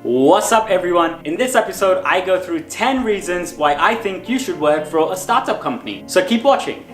What's up everyone? In this episode, I go through 10 reasons why I think you should work for a startup company. So keep watching.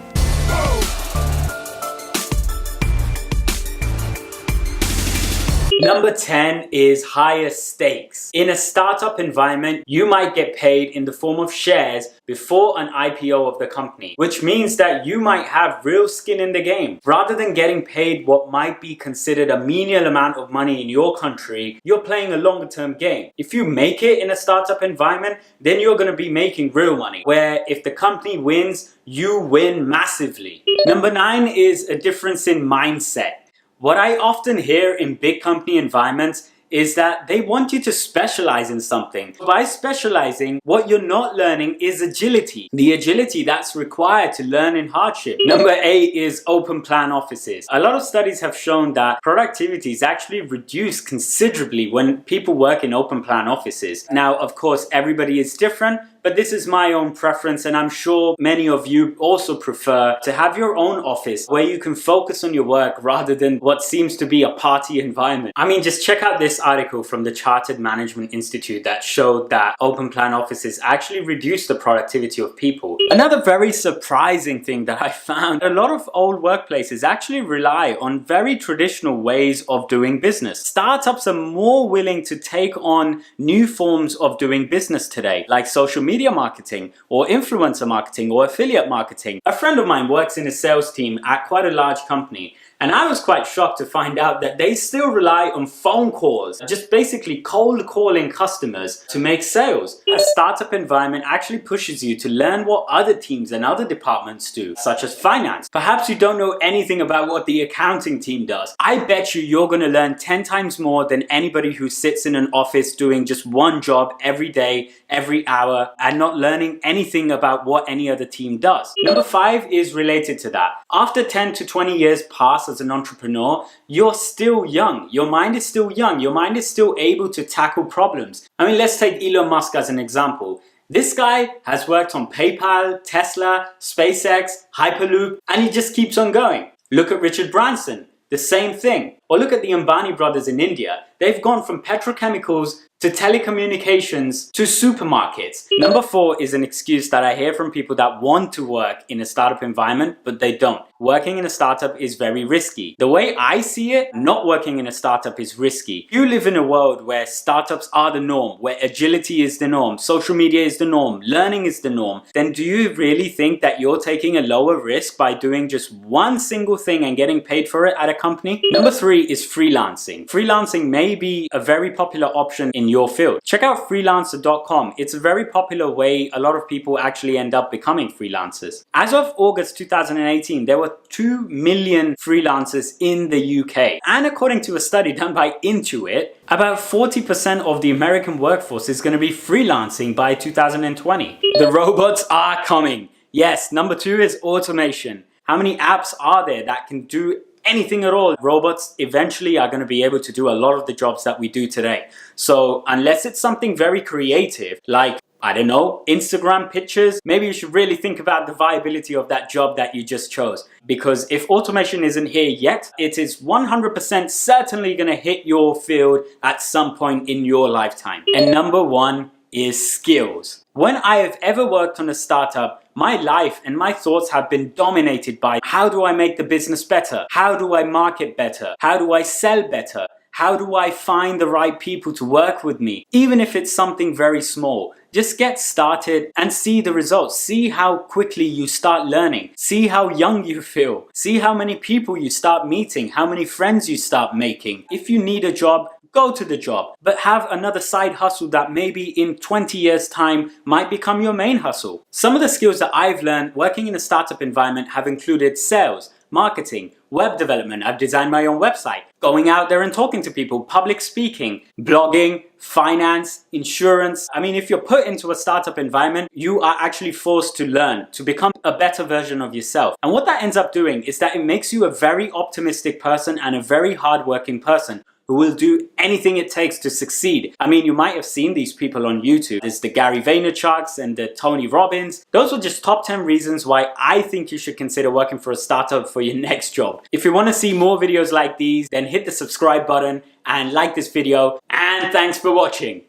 Number 10 is higher stakes. In a startup environment, you might get paid in the form of shares before an IPO of the company, which means that you might have real skin in the game. Rather than getting paid what might be considered a menial amount of money in your country, you're playing a longer term game. If you make it in a startup environment, then you're going to be making real money, where if the company wins, you win massively. Number 9 is a difference in mindset. What I often hear in big company environments is that they want you to specialize in something. By specializing, what you're not learning is agility. The agility that's required to learn in hardship. Number 8 is open plan offices. A lot of studies have shown that productivity is actually reduced considerably when people work in open plan offices. Now, of course, everybody is different, but this is my own preference, and I'm sure many of you also prefer to have your own office where you can focus on your work rather than what seems to be a party environment. I mean, just check out this article from the Chartered Management Institute that showed that open plan offices actually reduce the productivity of people. Another very surprising thing that I found, a lot of old workplaces actually rely on very traditional ways of doing business. Startups are more willing to take on new forms of doing business today, like social media marketing or influencer marketing or affiliate marketing. A friend of mine works in a sales team at quite a large company, and I was quite shocked to find out that they still rely on phone calls, just basically cold calling customers to make sales. A startup environment actually pushes you to learn what other teams and other departments do, such as finance. Perhaps you don't know anything about what the accounting team does. I bet you're going to learn 10 times more than anybody who sits in an office doing just one job every day, every hour, and not learning anything about what any other team does. Number 5 is related to that. After 10 to 20 years pass as an entrepreneur, you're still young. Your mind is still young. Your mind is still able to tackle problems. I mean, let's take Elon Musk as an example. This guy has worked on PayPal, Tesla, SpaceX, Hyperloop, and he just keeps on going. Look at Richard Branson, the same thing. Or look at the Ambani brothers in India. They've gone from petrochemicals to telecommunications to supermarkets. Number 4 is an excuse that I hear from people that want to work in a startup environment, but they don't. Working in a startup is very risky. The way I see it, not working in a startup is risky. You live in a world where startups are the norm, where agility is the norm, social media is the norm, learning is the norm. Then do you really think that you're taking a lower risk by doing just one single thing and getting paid for it at a company? Number 3 is freelancing. Freelancing may be a very popular option in your field. Check out freelancer.com. It's a very popular way a lot of people actually end up becoming freelancers. As of August 2018, there were 2 million freelancers in the UK. And according to a study done by Intuit, about 40% of the American workforce is going to be freelancing by 2020. The robots are coming. Yes, number 2 is automation. How many apps are there that can do anything at all? Robots eventually are going to be able to do a lot of the jobs that we do today. So unless it's something very creative, like, I don't know, Instagram pictures, maybe you should really think about the viability of that job that you just chose. Because if automation isn't here yet, it is 100% certainly going to hit your field at some point in your lifetime. And number 1 is skills. When I have ever worked on a startup, my life and my thoughts have been dominated by how do I make the business better? How do I market better? How do I sell better? How do I find the right people to work with me? Even if it's something very small, just get started and see the results. See how quickly you start learning. See how young you feel. See how many people you start meeting, how many friends you start making. If you need a job, go to the job, but have another side hustle that maybe in 20 years time might become your main hustle. Some of the skills that I've learned working in a startup environment have included sales, marketing, web development. I've designed my own website, going out there and talking to people, public speaking, blogging, finance, insurance. I mean, if you're put into a startup environment, you are actually forced to learn, to become a better version of yourself. And what that ends up doing is that it makes you a very optimistic person and a very hardworking person who will do anything it takes to succeed. I mean, you might have seen these people on YouTube. There's the Gary Vaynerchuks and the Tony Robbins. Those are just top 10 reasons why I think you should consider working for a startup for your next job. If you want to see more videos like these, then hit the subscribe button and like this video. And And thanks for watching.